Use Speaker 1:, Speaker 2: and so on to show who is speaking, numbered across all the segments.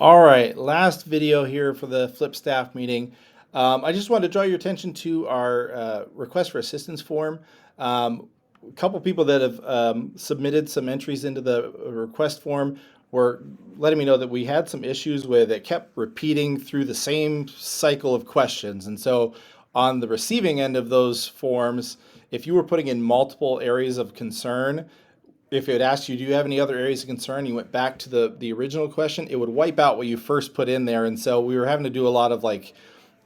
Speaker 1: All right, last video here for the Flip staff meeting. I just wanted to draw your attention to our request for assistance form. A couple people that have submitted some entries into the request form were letting me know that we had some issues with it kept repeating through the same cycle of questions. And so on the receiving end of those forms, if you were putting in multiple areas of concern, if it asked you, do you have any other areas of concern, you went back to the original question, it would wipe out what you first put in there. And so we were having to do a lot of like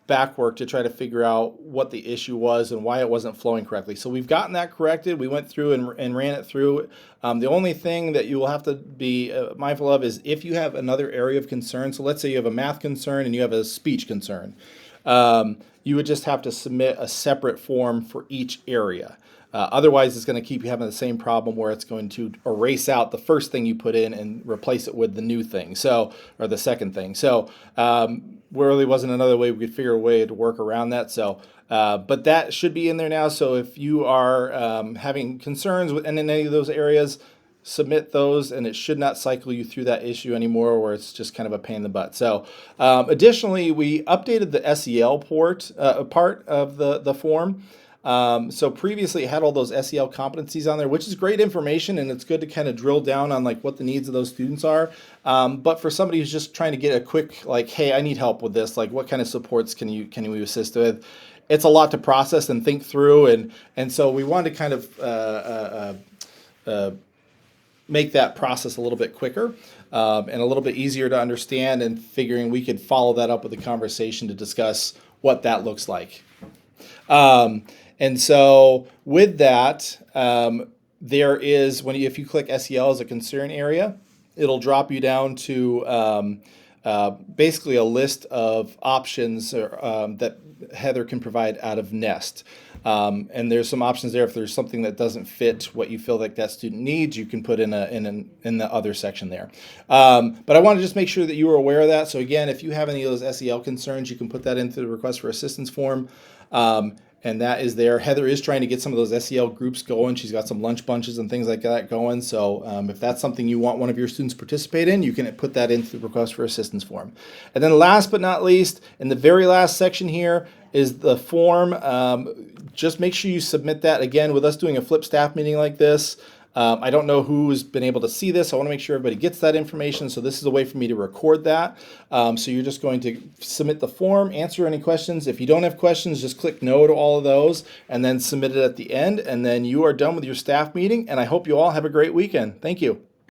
Speaker 1: back work to try to figure out what the issue was and why it wasn't flowing correctly. So we've gotten that corrected. We went through and ran it through. The only thing that you will have to be mindful of is if you have another area of concern. So let's say you have a math concern and you have a speech concern. You would just have to submit a separate form for each area. Otherwise, it's going to keep you having the same problem where it's going to erase out the first thing you put in and replace it with the new thing. So, or the second thing. So, there really wasn't another way we could figure a way to work around that. So, but that should be in there now. So, if you are having concerns in any of those areas, submit those, and it should not cycle you through that issue anymore, where it's just kind of a pain in the butt. So, additionally, we updated the SEL part of the form. So previously it had all those SEL competencies on there, which is great information, and it's good to kind of drill down on like what the needs of those students are. But for somebody who's just trying to get a quick like, hey, I need help with this. Like, what kind of supports can you assist with? It's a lot to process and think through, and so we wanted to kind of make that process a little bit quicker and a little bit easier to understand, and figuring we could follow that up with a conversation to discuss what that looks like. And so with that, there is, if you click SEL as a concern area, it'll drop you down to basically a list of options that Heather can provide out of Nest. And there's some options there. If there's something that doesn't fit what you feel like that student needs, you can put in the other section there. But I want to just make sure that you are aware of that. So again, if you have any of those SEL concerns, you can put that into the request for assistance form. And that is there. Heather is trying to get some of those SEL groups going. She's got some lunch bunches and things like that going. So if that's something you want one of your students to participate in, you can put that into the request for assistance form. And then last but not least, in the very last section here is the form. Just make sure you submit that. Again, with us doing a flip staff meeting like this, I don't know who's been able to see this. I want to make sure everybody gets that information. So this is a way for me to record that. So you're just going to submit the form, answer any questions. If you don't have questions, just click no to all of those and then submit it at the end. And then you are done with your staff meeting. And I hope you all have a great weekend. Thank you.